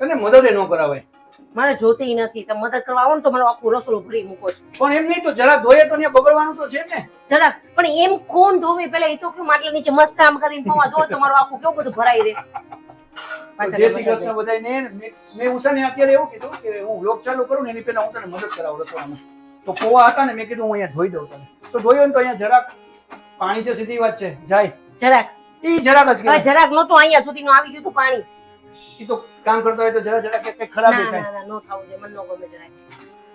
તને મદદ ન કરાવાય. મારે જોતી નથી. તમે મદદ કરવા આવો ને તો મારું આખું રસોડું ભરી મૂકો છો. પણ એમ નહીં તો જરા ધોયે તો ત્યાં બગડવાનું તો છે ને. જરાક પણ એમ કોણ ધોવે? પેલા એ તો કે માટલા નીચે મસ્ત આમ કરીને પવા ધો તો મારું આખું કેવું બધું ભરાઈ રહે. જય શ્રી કૃષ્ણ બધાયને. મેં ઉષાને અત્યારે એવું કીધું કે હું વ્લોગ ચાલુ કરું ને એની પહેલા હું તને મદદ કરાવું રસોડામાં. તો પોવા હતા ને મેં કીધું હું અહીંયા ધોઈ દઉં તને. તો ધોયો ને તો અહીંયા જરાક પાણી છે, સીધી વાત છે. જાય જરાક ઈ જરાક જ કહેવાય. જરાક નહોતું અહીંયા સુધી આવી ગયું તું પાણી. ઈ તો કામ કરતા હોય તો જરા જરા કઈ ખરાબ ના થાય. ના નો થાવું જોઈએ. મને નો ગમે જરાક.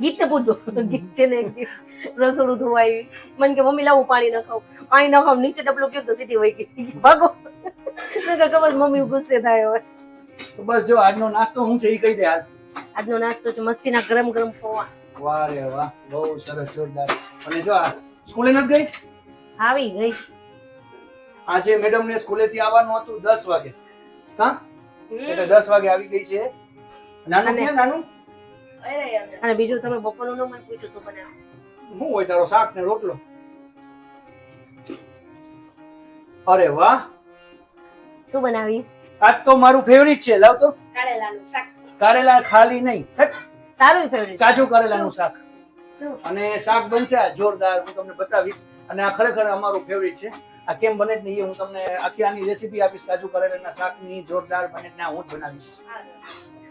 ગીતને પૂછજો. ગીત છે ને એક દિવસ રસોડું ધોવાય મને કે મમ્મી લાવું પાણી ન ખાવ. પાણી ન ખાવ નીચે ડબલું ગયું તો સીધી વહી ગઈ. ભાગો. ખબર મમ્મી ગુસ્સે થાય હવે. તો બસ જો આજનો નાસ્તો હું છે ઈ કહી દે હાલ. આજનો નાસ્તો છે મસ્તીના ગરમ ગરમ પૌવા. વાહ રે વાહ, બહુ સરસ, જોરદાર. અને જો આ સ્કૂલે નથી ગઈ? આવી ગઈ. આજે મેડમ ને સ્કૂલેથી આવવાનું હતું 10 વાગે. હા, એટલે 10 વાગે આવી ગઈ છે. નાનું ક્યાં નાનું? અને બીજું તમે બપોરનું નો મને પૂછ્યું શું બનાવ? હું હોય તારો શાક ને રોટલો. અરે વાહ, શું બનાવીશ? આજ તો મારું ફેવરિટ છે. લાવ તો કારેલાનું શાક. કારેલા ખાલી નહીં, તારું ફેવરિટ કાજુ કારેલાનું શાક. શું? અને શાક બનશે આ જોરદાર, હું તમને બતાવીશ. અને આ ખરેખર અમારું ફેવરિટ છે. આ કેમ બને ને એ હું તમને આખી આની રેસીપી આપીશ. કાજુ કારેલાના શાકની જોરદાર બને ને હું જ બનાવીશ.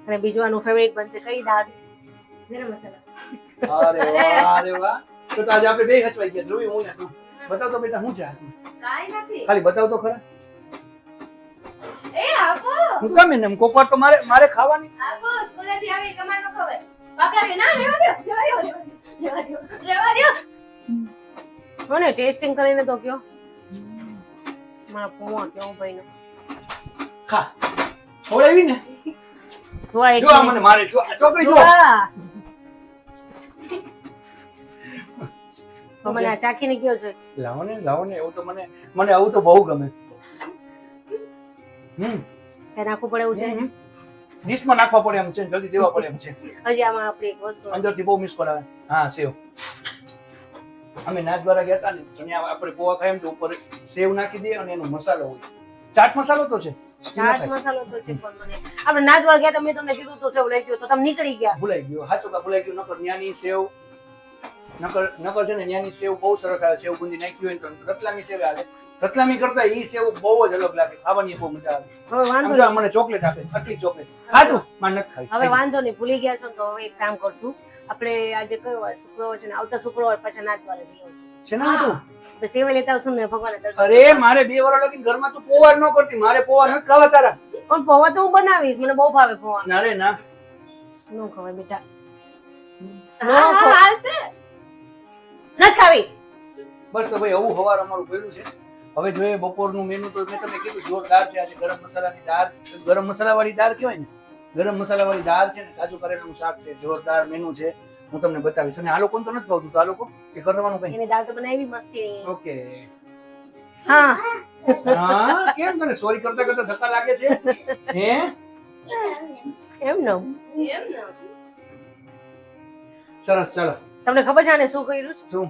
અને બીજું આનું ફેવરિટ બનશે કઈ દાળ? ગરમ મસાલા. અરે વાહ, અરે વાહ. તો આજે આપણે બે હચવાઈ ગયા. જોયું હું ને તું. બતાવ તો બેટા શું છે હાથમાં? કાઈ નથી. ખાલી બતાવ તો ખરા. એ આપો. હું કામ એમ કોકવાર તો મારે ખાવાની. આપો સ્કૂલેથી આવી તમારે ન ખબર. બાપરા કે ના રેવા દો. મને ટેસ્ટિંગ કરીને તો કયો. મારા પોવા કેવો ભાઈનો. ખા. ખવડાવી ને. જો આ મને મારે જો છોકરી જો. તો મને આ ચાખીને કયો છે. લાવો ને એવું તો મને આવું તો બહુ ગમે. કે નાખવું પડે એવું છે. ડીશમાં નાખવા પડે એમ છે, જલ્દી દેવા પડે એમ છે. હજી આમાં આપણી એક વસ્તુ અંદરથી બહુ મિસ કરાવે. હા, સેવ. અમે નાચવાળા ગયા હતા ને, ત્યાં આપણે પોવા ખાય એમ તો ઉપર સેવ નાખી દે અને એનો મસાલો હોય. ચાટ મસાલો તો છે. ચાટ મસાલો તો છે પણ મને આપણે નાચવાળ ગયા તો મેં તમને કીધું તો સેવ લઈ ગયો તો તમે નીકળી ગયા. ભૂલાઈ ગયો. સાચું કા ભૂલાઈ ગયું. નકર ન્યાની સેવ નકર છે ને ન્યાની સેવ બહુ સરસ આવે. સેવ ગુંદી નાખી હોય તો રતલામી સેવ આવે. રતલામી કરતા ઈ સેવ બહુ જ અલગ લાગે. ખાવાની બહુ મજા આવે. હવે વાંધો નહીં. મને ચોકલેટ આપે, આટલી ચોકલેટ. ખાધું માં નથી ખાઈ. હવે વાંધો નહીં, ભૂલી ગયા છો તો હવે એક કામ કરશું. આપણે આજે કયો વાર? શુક્રવાર છે ને. આવતા શુક્રવાર પાછા નાચવાળા જઈ આવશું. છે ને હતું. આપણે સેવ લેતા આવશું ને ભગવાનને દર્શન. અરે મારે 2 વર્ષ લગી ઘરમાં તું પોવા ન કરતી. મારે પોવા નથી ખાવા તારા. પણ પૌવા તો હું બનાવીશ. મને બહુ ભાવે પૌવા. ના રે ના. નો ખવાય બેટા. હાલશે. નથી ખાવી. બસ તો ભાઈ આવું હવાર અમારું પડ્યું છે. હવે જોઈએ બપોરનું મેનુ તો મેં તમને કીધું જોરદાર છે. આજે ગરમ મસાલાની દાળ, ગરમ મસાલાવાળી દાળ કહેવાય ને, ગરમ મસાલાવાળી દાળ છે ને કાજુ કારેલાનું શાક છે. જોરદાર મેનુ છે. હું તમને બતાવીશ. અને આ લોકો તો નથી ભાવતું. તો આ લોકો એ કરવાનું કઈ. એને દાળ તો બનાવી મસ્તી. ઓકે. હા હા, કેમ તને સોરી કરતા કરતા ધક્કા લાગે છે? હે એમ નો. સરસ. ચાલો, તમને ખબર છે આને શું કર્યું છે? શું?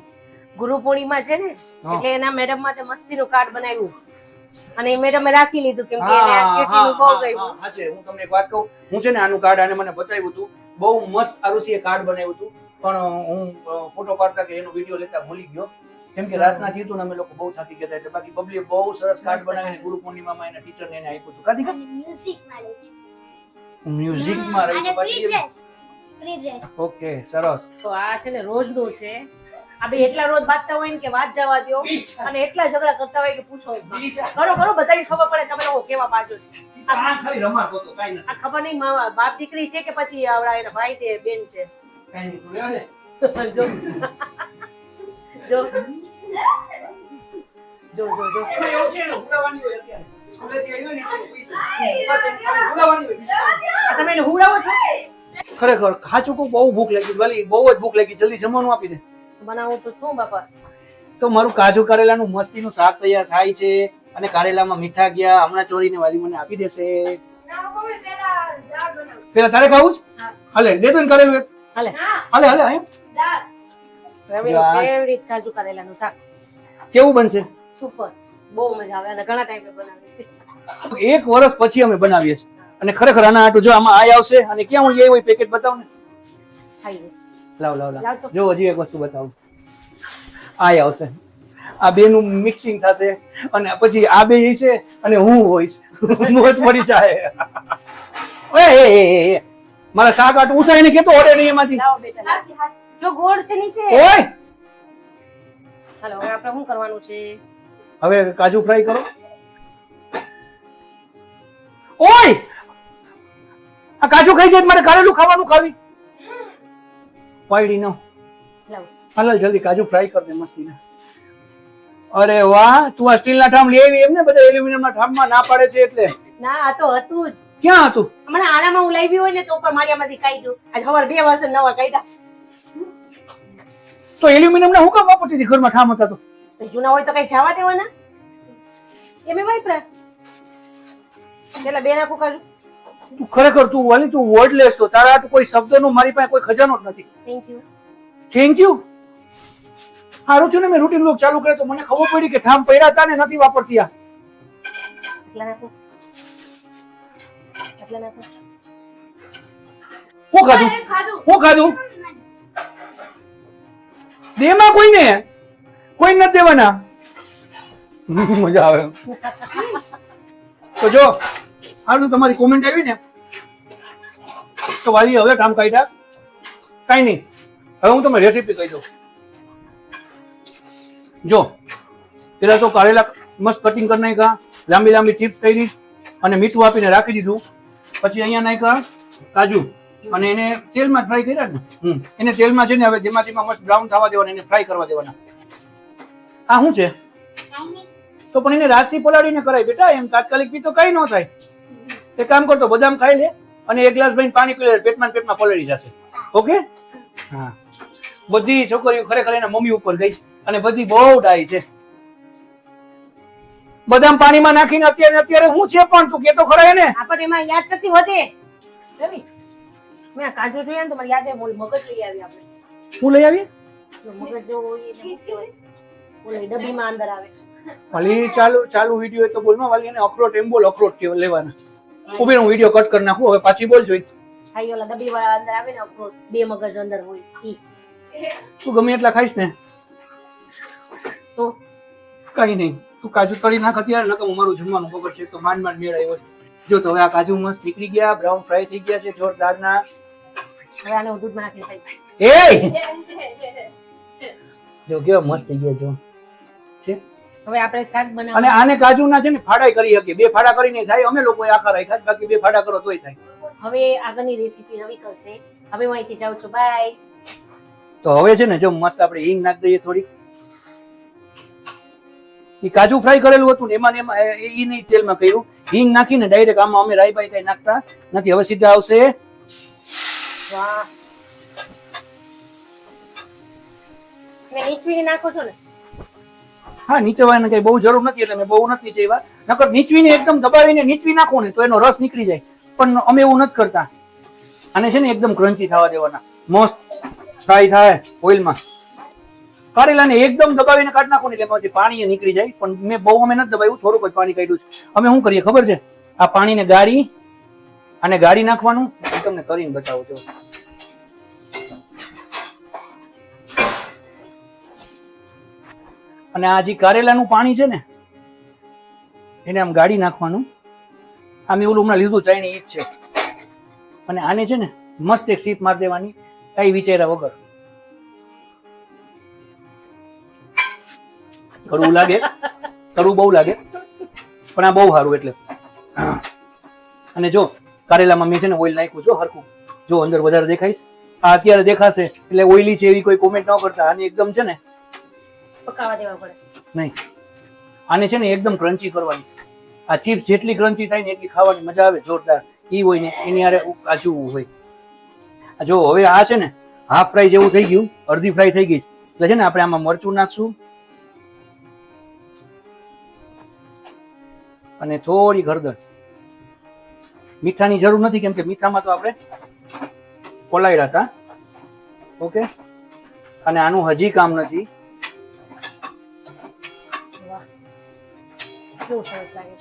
ગુરુ પૂર્ણિમા છે ને, એટલે એના મેડમ માટે મસ્તીનું કાર્ડ બનાવ્યું અને એ મેડમે રાખી લીધું કેમ કે એને આ કીર્તિનું બહુ ગયું. હા છે. હું તમને એક વાત કહું. હું છે ને આનું કાર્ડ આને મને બતાવ્યું હતું. બહુ મસ્ત આરુષીએ કાર્ડ બનાવ્યું હતું. પણ હું ફોટો પાડતા કે એનો વિડીયો લેતા ભૂલી ગયો. કેમ કે રાતના થયું હતું ને અમે લોકો બહુ થાકી ગયા હતા. એટલે બાકી બબલીએ બહુ સરસ કાર્ડ બનાવીને ગુરુ પૂર્ણિમામાં એના ટીચરને એને આપ્યું હતું. કાઢી મ્યુઝિકમાં રહી છે પછી. ઓકે, સરસ. તો આ છે ને રોજનું છે. આ બે એટલા રોજ બાંધતા હોય ને કે વાત જવા દો અને એટલા ઝઘડા કરતા હોય કે પૂછો. કરો બધાને ખબર પડે તમે લોકો કેવા બાજુ છે. આ ખાલી રમાતો હતો, કાઈ નથી. આ ખબર નહીં માવા બાપ દીકરી છે કે પછી આવડા એના ભાઈ તે બેન છે. કાઈ નહીં, તું રહેવા દે. જો જો જો જો જો એવું છે ને, હુડાવાની હોય અત્યારે. સ્કૂલેથી આવ્યો ને એટલે બસ એને ખાલી હુડાવાની હોય. આ તમે એને હુડાવો છો? ખરેખર ખાચું કો બહુ ભૂખ લાગી. વાલી બહુ જ ભૂખ લાગી. જલ્દી જમવાનું આપી દે. બનાવું તો છું બાપા. તો મારું કાજુ કારેલાનું મસ્તીનું શાક તૈયાર થાય છે. અને કારેલામાં મીઠા ગયા હમણાં ચોરીને વાલી મને આપી દેશે. પેલા તારે ખાવું છે? હાલે દે તો કરેલું એક. હાલે હાલે હાલે. રવિનો ફેવરિટ કાજુ કારેલાનું શાક. કેવું બનશે? સુપર. બહુ મજા આવે અને ઘણા ટાઈમે બનાવીએ છીએ. 1 વર્ષ પછી અમે બનાવીએ છીએ. અને ખરેખર આના આટું જો આમાં આય આવશે અને ક્યાં હું એ હોય પેકેટ બતાવ ને. ખાઈ લે. લાવ લાવ લાવ લાવ તો. જો હજી એક વસ્તુ બતાવું. આય આવશે. આ બે નું મિક્સિંગ થશે અને પછી આ બે છે અને હું હોઈશ. મોજ પડી જાય. એ મારા શાક આટું ઉસાઈને કેતો ઓડે નહીં એમાંથી. લાવો બેટા લાવો. જો ગોળ છે નીચે. ઓય હાલો હવે આપણે શું કરવાનું છે? હવે કાજુ ફ્રાય કરો. ઓય આ કાજુ ખાઈ જાય મારે કારેલું ખાવાનું ખાવી પાયડી નો. લાવો. હાલ જલ્દી કાજુ ફ્રાય કરી દે મસ્તીને. અરે વાહ તું આ સ્ટીલ ના ઠામ લેવી એમ ને બધા એલ્યુમિનિયમ ના ઠામમાં ના પાડે છે એટલે. ના આ તો હતું જ. ક્યાં હતું? હમણાં આનામાં હું લાવી હોય ને તો પણ મારિયામાંથી કાઢ્યું. આજ સવાર 2 વાગે નવા કાઢ્યા. તો એલ્યુમિનિયમ ના હું કામ વાપરતી હતી ઘરમાં ઠામ હતા તો? તો જૂના હોય તો કઈ જવા દેવાના એમ વાપરા. પેલા 2 નાખું કાજુ. તું ખરેખર તું વાલી તું વર્ડલેસ તો તારા આટલું કોઈ શબ્દનો મારી પાસે કોઈ ખજાનો જ નથી. Thank you. Thank you. સારું થયું ને મેં રૂટીન બ્લોગ ચાલુ કર્યો તો મને ખબર પડી કે ઠામ પડ્યા હતા ને નથી વાપરતી આ. એટલા નાખું. એટલા નાખું. હું ખાધું હું ખાધું દેમાં કોઈને કોઈ નથી દેવાના. મજા આવે. તો જો હારું તમારી કોમેન્ટ આવી ને તો વાલી હવે કામ કાઢ્યા કઈ નહીં. હવે હું તમને રેસીપી કહી દઉં. જો પેલા તો કારેલા મસ્ત કટિંગ કરી નાખ્યા, લાંબી લાંબી ચિપ્સ કરી અને મીઠું આપીને રાખી દીધું. પછી અહીંયા નાખ્યા કાજુ અને એને તેલમાં ફ્રાય કર્યા ને. એને તેલમાં છે ને હવે ધીમા ધીમા મસ્ત બ્રાઉન થવા દેવાના, એને ફ્રાય કરવા દેવાના. આ શું છે? તો પણ એને રાતથી પલાળીને કરાય બેટા, એમ તાત્કાલિક પી તો કઈ ન થાય. એક કામ કરતો બદામ ખાઈ લે અને એક ગ્લાસ ભરીને પાણી પી લે, પેટમાં પલળી જશે. ઓકે? હા. બધી છોકરીઓ ખરેખર એના મમ્મી ઉપર ગઈ અને બધી બહુ ડાઈ છે. બદામ પાણીમાં નાખીને અત્યારે હું છે પણ તું કેતો ખરા એને. આપણે એમાં યાદ શક્તિ વધે. રવિ મેં આ કાજુ જોયા ને તો મને યાદ આવે બોલ મગજ લઈ આવી આપણે. શું લઈ આવી? જો મગજ જો હોય એને શું કહેવાય? ઓલી ડબ્બીમાં અંદર આવે. વાલી ચાલુ વિડીયો તો બોલમાં વાલી એને અખરોટ એમ બોલ, અખરોટ કે લેવાના. ઉભી હું વિડીયો કટ કરી નાખું હવે પાછી બોલ જોઈ. હાઈ ઓલા ડબ્બી વાળા અંદર આવે ને અખરોટ 2 મગજ અંદર હોય ઈ. તું ગમે એટલા ખાઈશ ને તો કઈ નહીં, તું કાજુ તળી નાખ અત્યારે, નકર મારું જમવાનું બગડ છે તો માંડ મેળ આવ્યો છે. જો તો હવે આ કાજુ મસ્ત નીકળી ગયા, બ્રાઉન ફ્રાય થઈ ગયા છે જોરદારના. હવે આને હું દૂધમાં નાખીને ખાઈ. એ જો કેવા મસ્ત થઈ ગયા જો છે. હવે આપણે શાક અને બનાવવાનું. આને કાજુ ના છે ને ફાડા કરી શકીએ, 2 ફાડા કરીને થાય. અમે લોકો આખા રાખ્યા, બાકી 2 ફાડા કરો તોય થાય. હવે આગળની રેસીપી રવિ કરશે. હવે હું અહીંથી જાઉં છું, બાય. તો હવે છે ને જો મસ્ત આપણે હિંગ નાખી દઈએ થોડી. એ કાજુ ફ્રાય કરેલું હતું ને એમાં ને એમાં એ નહીં તેલમાં કર્યું, હિંગ નાખીને ડાયરેક્ટ આમાં અમે રાઈ બાઈ કઈ નાખતા નથી. હવે સીધા આવશે. વાહ મેં નીચવીને નાખો છો ને? હા, નીચવાને કઈ બહુ જરૂર નથી એટલે મેં બહુ નથી નીચવ્યા. નકર નીચવીને એકદમ દબાવીને નીચવી નાખો ને તો એનો રસ નીકળી જાય, પણ અમે એવું નથી કરતા. આને છે ને એકદમ ક્રન્ચી થવા દેવાના, મસ્ત ફ્રાય થાય ઓઇલમાં. કારેલાને એકદમ દબાવીને કાઢી નાખો ને એટલે એમાંથી પાણી નીકળી જાય, પણ મેં બહુ અમે નથી દબાવ્યું, થોડુંક જ પાણી કાઢ્યું છે. અમે શું કરીએ ખબર છે? આ પાણીને ગાળી નાખવાનું. તમને કરીને બતાવું છું. અને આ જે કારેલાનું પાણી છે ને એને આમ ગાળી નાખવાનું. આ મેં ઓલું હમણાં લીધું ચાઇની ઈજ છે. અને આને છે ને મસ્ત એક સીપ મારી દેવાની, કઈ વિચાર્યા વગર. કડવું લાગે, કડવું બહુ લાગે, પણ આ બહુ સારું એટલે. અને જો કારેલામાં મેં છે ને ઓઇલ નાખ્યું, જો હરખું જો અંદર વધારે દેખાય છે. આ અત્યારે દેખાશે એટલે ઓઇલી છે એવી કોઈ કોમેન્ટ ન કરતા. આને એકદમ છે ને પકાવવા દેવા પડે નહીં, આને છે ને એકદમ ક્રન્ચી કરવાની. આ ચિપ્સ જેટલી ક્રન્ચી થાય ને એટલી ખાવાની મજા આવે જોરદાર. ઈ હોય ને એની હારે કાજુ હોય. જો હવે આ છે ને હાફ ફ્રાય જેવું થઈ ગયું, અડધી ફ્રાય થઈ ગઈ એટલે છે ને આપણે આમાં મરચું નાખશું અને થોડી હળદર. મીઠાની જરૂર નથી કેમ કે મીઠામાં તો આપણે પલાળ્યા હતા. ઓકે, અને આનું હજી કામ નથી. કેવું સરસ લાગે.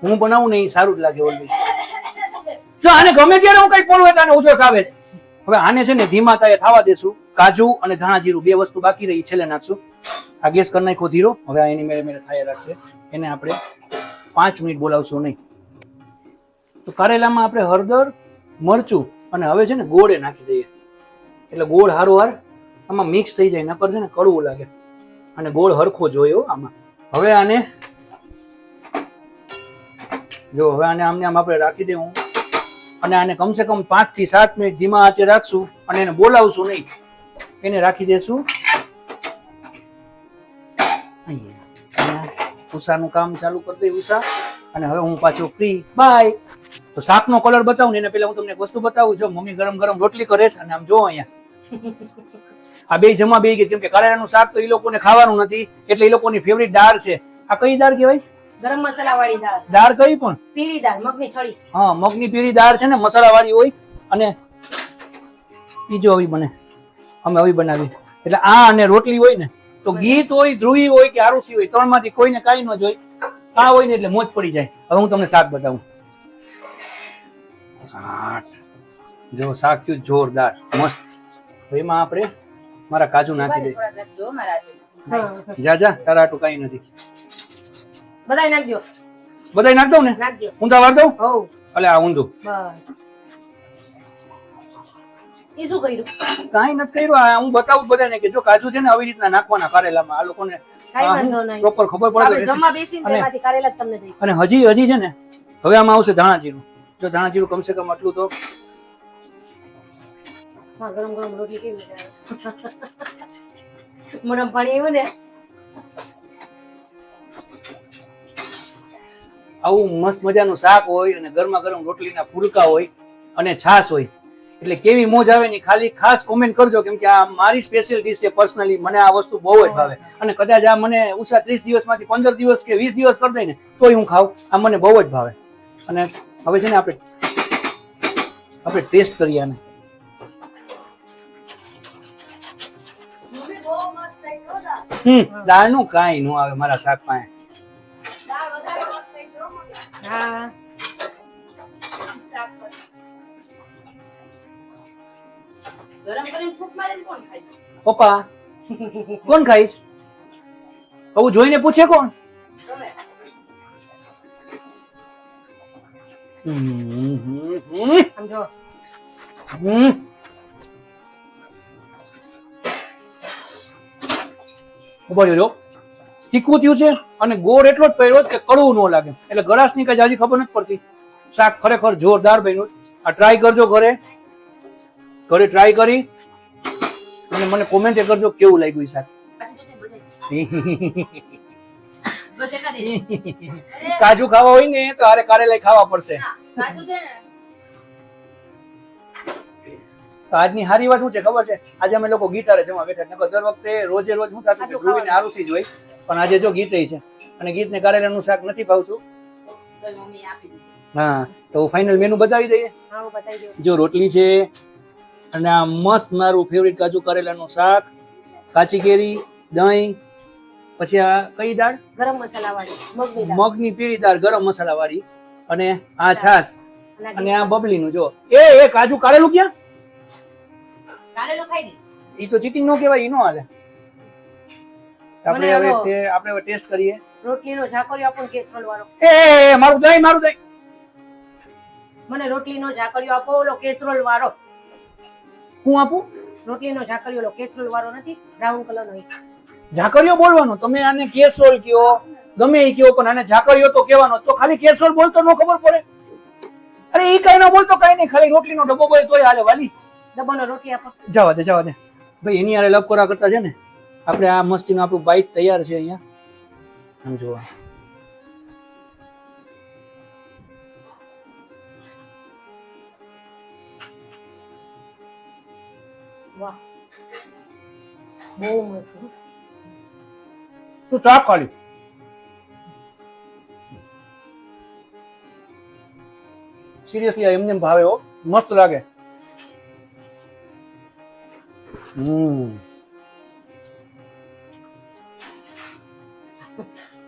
હું બનાવું ને એ સારું જ લાગે ઓલવેઝ. જો આને ગમે ત્યારે હું કઈ બોલું એટલે આને ઉધરસ આવે છે. હવે આને છે ને ધીમા તાએ થવા દેશું. કાજુ અને ધાણા જીરું બે વસ્તુ બાકી રહી છેલ્લે નાખશું. આ ગેસ કરી નાખો ધીરો. હવે આ એની મેળે મેળે થાય રાખશે. એને આપણે 5 મિનિટ બોલાવશું નહીં. તો કારેલામાં આપણે હળદર, મરચું અને હવે છે ને ગોળે નાખી દઈએ. એટલે ગોળ હારોહાર આમાં મિક્સ થઈ જાય, નકર છે ને કડવું લાગે. અને ગોળ હરખો જોયો આમાં. હવે આને જો હવે આને આમને આમ આપણે રાખી દેવું અને આને કમસે કમ 5 થી 7 મિનિટ ધીમા આંચે રાખશું અને એને બોલાવશું નહીં. એને રાખી દેશું ઉષાનું કામ ચાલુ કરી દઈ ઉષા. અને હવે હું પાછો ફ્રી બાય. તો શાકનો કલર બતાવું ને એને પેલા હું તમને એક વસ્તુ બતાવું. જો મમ્મી ગરમ ગરમ રોટલી કરે છે અને આમ જો અહીંયા આ બે જમા બે ગઈ, કેમ કે કારેલાનું શાક તો એ લોકોને ખાવાનું નથી એટલે એ લોકોની ફેવરિટ દાળ છે. આ કઈ દાળ કહેવાય? ગરમ મસાલા વાળી દાળ. દાળ કઈ પણ? પીળી દાળ, મગની છળી. હા, મગની પીળી દાળ છે ને, મસાલા વાળી હોય. અને બીજો આવી બને, અમે આવી બનાવી. એટલે આ અને રોટલી હોય ને તો ગીત હોય, ધ્રુવી હોય કે આરુસી હોય, ત્રણમાંથી કોઈને કાંઈ ન જોઈ. આ હોય ને એટલે મોજ પડી જાય. હવે હું તમને શાક બતાવું. જો શાક થયું જોરદાર મસ્ત. એમાં આપણે મારા કાજુ નાખી દઈએ. જા જા, તારા આટું કઈ નથી. બધાય નાખ દો. બધાય નાખ દઉં ને? નાખ દો. ઊંધા વાર દઉં? હો. અલે આ ઊંધું. બસ. ઈ શું કર્યું? કાંઈ નથી કર્યું. આ હું બતાવું બધાને કે જો કાજુ છે ને આવી રીતના નાખવાના કારેલામાં. આ લોકોને કાઈ વાંધો નહીં. પ્રોપર ખબર પડે. આપણે જમવા બેસીને તેમાંથી કારેલા જ તમને દઈશ. અને હજી છે ને હવે આમાં આવશે ધાણા જીરું. જો ધાણા જીરું કમસે કમ આટલું તો. હા, ગરમ ગરમ રોટલી કેવી મજા આવે. મોઢામાં પાણી આવ્યું ને. આવું મસ્ત મજાનું શાક હોય અને ગરમા ગરમ રોટલીના ફૂલકા હોય અને છાશ હોય એટલે કેવી મોજ આવે ને. ખાલી ખાસ કોમેન્ટ કરજો, કેમ કે આ મારી સ્પેશિયલ ડિશ છે. પર્સનલી મને આ વસ્તુ બહુ જ ભાવે. અને કદાચ આ મને ઉષા 30 દિવસમાંથી 15 દિવસ કે 20 દિવસ કરી દે ને તોય હું ખાઉં. આ મને બહુ જ ભાવે. અને હવે છે ને આપણે ટેસ્ટ કરીએ આને. દાળનું કાંઈ ન આવે મારા શાક પાસે. હા. ગરમ કરીને ફૂંક મારીને કોણ ખાય? પપ્પા કોણ ખાઈશ? આવું જોઈને પૂછે કોણ? સમજો. ઉભા રહ્યો. તીખું થયું છે અને ગોળ એટલો જ પડ્યો કે કડવું ન લાગે. એટલે ગળાશની કઈ જાજી ખબર નથી પડતી. શાક ખરેખર જોરદાર બન્યું છે. આ ટ્રાય કરજો ઘરે ટ્રાય કરી અને મને કોમેન્ટ કરજો કેવું લાગ્યું શાક. કાજુ ખાવા હોય ને તો આરે કારેલા ખાવા પડશે. તો આજની હારી વાત શું છે ખબર છે? આજે અમે લોકો ગીતારે જમવા બેઠા. નકર દર વખતે રોજે રોજ શું થતું કે ધ્રુવીને આરુસી જ હોય, પણ આજે જો ગીત છે અને ગીતને કારેલાનું શાક નથી ભાવતું. હા, તો ફાઇનલ મેનુ બતાવી દઈએ. હા, બતાવી દો. જો રોટલી છે અને આ મસ્ત મારું ફેવરિટ કાજુ કારેલાનું શાક, કાચી કેરી, દહીં, પછી આ કઈ દાળ? ગરમ મસાલા વાળી મગની દાળ. મગની પીળી દાળ ગરમ મસાલા વાળી, અને આ છાશ અને આ બબલીનું. જો એ કાજુ કારેલું ક્યાં? કારેલું ખાઈ ગઈ. ઈ તો ચીટિંગ નો કહેવાય, ઈ નો હાલે. આપણે હવે ટેસ્ટ કરીએ. રોટલીનો ઝાકળિયો આપો કેસરોલ વાળો. એ મારું દહીં. મને રોટલીનો ઝાકળિયો આપો, ઓલો કેસરોલ વાળો. હું આપું? રોટલીનો ઝાકળિયો, ઓલો કેસરોલ વાળો નથી, બ્રાઉન કલર નો. ઝાકળિયો બોલવાનો. તમે આને કેસરોલ કયો ગમે એ કયો, પણ આને ઝાકળિયો તો કહેવાનો. તો ખાલી કેસરોલ બોલતો ન ખબર પડે? અરે ઈ કઈ ન બોલતો કઈ નહીં, ખાલી રોટલીનો ડબ્બો બોલે તોય હાલે. વાલી ડબ્બાનો રોટલી આપો. જવા દે ભાઈ. એની હારે લપ કરા કરતા છે ને આપણે આ મસ્તીનું આપણું બાઈટ તૈયાર છે અહીંયા. આમ જોવા. વાહ, બહુ મસ્ત. તું ચાક ખાલી. સિરિયસલી એમને ભાવે હો, મસ્ત લાગે.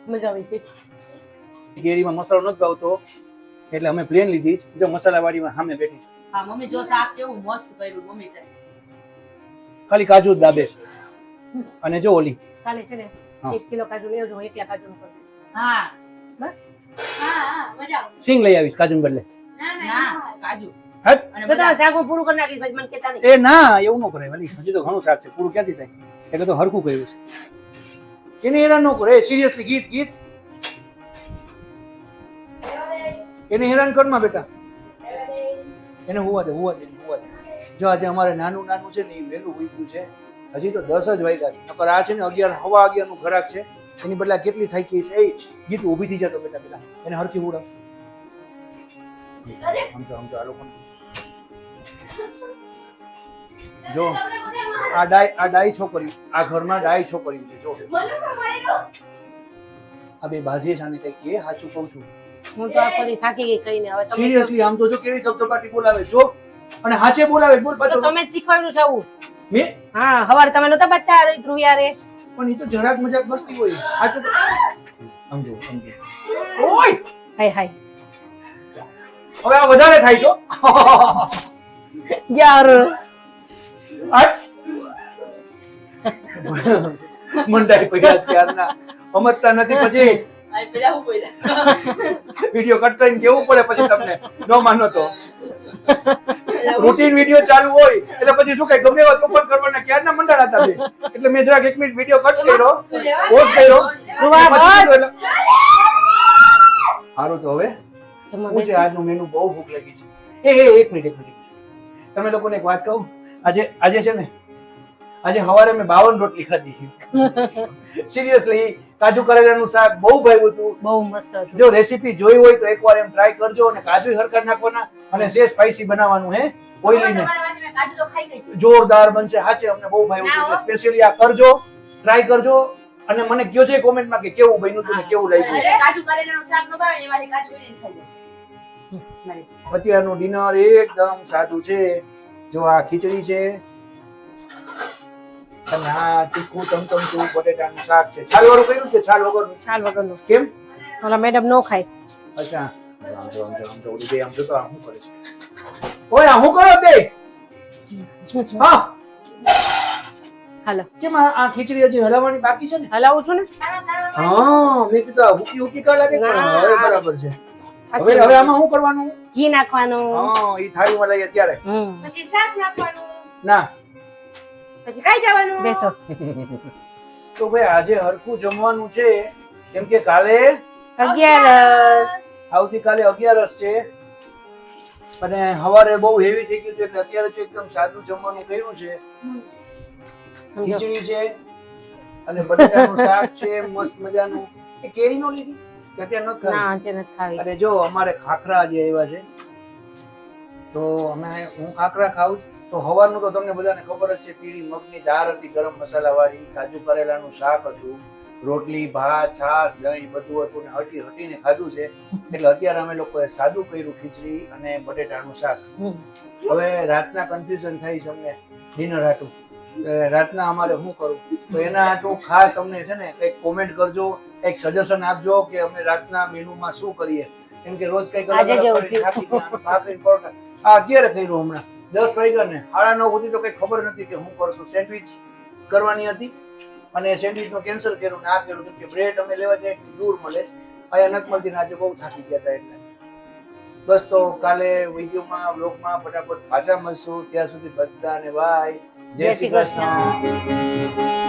મજા આવી ગઈ. કેરીમાં મસાલો નથી ભાવતો એટલે અમે પ્લેન લીધી છે. જો મસાલાવાળીમાં સામે બેઠી છે, હા મમ્મી જો શાક કેવું મસ્ત કર્યું મમ્મી તે. ખાલી કાજુ જ દાબે છે. અને જો ઓલી કાલે છે ને હા. 1 કિલો કાજુ લઈ આવજો, હું એકલા કાજુ નું કરી દઈશ. હા બસ મજા આવે. સિંગ લઈ આવીશ કાજુ બદલે. ના કાજુ હટ. અને તો બધા શાક હું પૂરું કરી નાખીશ, પછી મને કહેતા નહીં. એ ના એવું ન કરાય વાલી, હજી તો ઘણું શાક છે, પૂરું ક્યાંથી થાય? એટલે તો હરખું કર્યું છે. એને હેરાન ન કરે સિરિયસલી. ગીત ગીત એને હેરાન કરમાં બેટા, એને હુવા દે હુવા દે હુવા દે. જો આજે અમારે નાનું નાનું છે ને એ વહેલું ઉઈ ગયું છે, હજી તો 10 જ વાગ્યા છે. નકર આ છે ને 11 સવા 11 નું ઘરાક છે, એની બદલા કેટલી થાય છે. એ ગીત ઊભી થઈ જતો બેટા, પેલા એને હરખી ઉડાવ. સમજો સમજો આ લોકો જો આ ડાઈ છોકરી, આ ઘરમાં ડાઈ છોકરી છે. જો આ બે બાંધીએ છે આને કઈ કે સાચું કહું છું હું તો આખો દી થાકી ગઈ કહીને. હવે તમે સિરિયસલી. આમ તો જો કેવી ધબધબાટી બોલાવે જો, અને હાચે બોલાવે. બોલ તો પાછો. તમે જ શીખવાડ્યું છે આવું. મેં હા હવારે તમે નતા બતા ધ્રુવિયારે. પણ એ તો જરાક મજાક મસ્તી હોય. સાચું સમજો સમજો. ઓય હાય હાય હવે આ વધારે થાય છો. યાર મંડાઈ પડ્યા છે યારના, સમજતા નથી. પછી આ પેલા હું બોલ્યા વિડિયો કટ કરીને કેવું પડે પછી તમને ન માનો તો. રૂટીન વિડિયો ચાલુ હોય એટલે પછી શું કઈ ગમે એવા તોફાન કરવાના ક્યારના મંડાણા હતા બે. એટલે મેં જરાક 1 મિનિટ વિડિયો કટ કર્યો, પોઝ કર્યો. સારું તો હવે શું છે આજનું મેનુ? બહુ ભૂખ લાગી છે. એક મિનિટ. તમે લોકોને એક વાત કહું, આજે છે ને, આજે સવારે મેં 52 રોટલી ખાધી. સિરિયસલી. કાજુ કરેલાનું શાક બહુ ભાવ્યું હતું, બહુ મસ્ત હતું. જો રેસીપી જોઈ હોય તો એકવાર એમ ટ્રાય કરજો. અને કાજુ હરખા નાખવાના અને સે સ્પાઈસી બનાવવાનું હે, ઓઈલી ને. કાજુ તો ખાઈ ગઈ. જોરદાર બનશે. સાચે અમને બહુ ભાવ્યું હતું, એટલે સ્પેશિયલી આ કરજો, ટ્રાય કરજો. અને મને કયો છે કોમેન્ટમાં કે કેવું બન્યું હતું ને કેવું લાગ્યું. અરે કાજુ કરેલાનું શાક ન ભાવે એમાંથી કાજુ ઉડીને ખાઈ જાય. અત્યારનું ડિનર એકદમ સાદું છે. જો આ ખીચડી છે અને આ તીખું ટમટમતું બટેટાનું શાક છે. છાલ વાળું કર્યું કે છાલ વગરનું? છાલ વગરનું. કેમ? ઓલા મેડમ નો ખાય. અચ્છા સમજો ઓલી બે આમ જો તો આ શું કરે છે? ઓય આ શું કરો બે? હા હાલો કેમ આ ખીચડી હજી હલાવવાની બાકી છે ને? હલાવું છું ને. હા મેં કીધું આ હુકી હુકી કા લાગે, પણ હવે બરાબર છે. હવે આમાં શું કરવાનું? ઘી નાખવાનું. હા ઈ થાળીમાં લઈએ ત્યારે. પછી શાક નાખવાનું. ના પછી ખાઈ જવાનું. બેસો. તો ભાઈ આજે હરખું જમવાનું છે, કેમ કે કાલે 11 આવતીકાલે 11 છે. અને સવારે બહુ હેવી થઈ ગયું છે, એટલે અત્યારે જો એકદમ સાદું જમવાનું કર્યું છે. ખીચડી છે અને બટેટાનું શાક છે મસ્ત મજાનું. એ કેરી નો લીધી કે અત્યારે નથી ખાવી? ના અત્યારે નથી ખાવી. અરે જો અમારે ખાખરા જે આવ્યા છે, તો હું ખાખરા ખાઉં છું. તો સવારનું તો તમને બધાને ખબર જ છે, પીળી મગની દાળ હતી ગરમ મસાલા વાળી, કાજુ કરેલાનું શાક હતું, રોટલી ભાત છાશ દહીં બધું હતું, ને હટી હટીને ખાધું છે. એટલે અત્યારે અમે લોકોએ સાદું કર્યું, ખીચડી અને બટેટાનું શાક. હવે રાતના કન્ફ્યુઝન થઈ છે અમને ડિનર હાટું, રાતના અમારે શું કરું? તો એના હાટું ખાસ અમને છે ને કંઈક કોમેન્ટ કરજો, કંઈક સજેશન આપજો કે અમે રાતના મેનુમાં શું કરીએ. કેમ કે રોજ કંઈક અલગ અલગ કરીને થાકી ગયા. ભાખરી પરોઠા આ અત્યારે કર્યું હમણાં 10 વાગ્યા ને 9:30 સુધી તો કંઈ ખબર નથી કે શું કરશું. સેન્ડવિચ કરવાની હતી અને સેન્ડવિચનો કેન્સલ કર્યું ને આ કર્યું, કેમ કે બ્રેડ અમે લેવા જાય દૂર મળે છે, અહીંયા નથી મળતી. આજે બહુ થાકી ગયા હતા એટલે બસ. તો કાલે વિડીયોમાં વ્લોગમાં ફટાફટ પાછા મળશું. ત્યાં સુધી બધાને બાય, જય શ્રી કૃષ્ણ.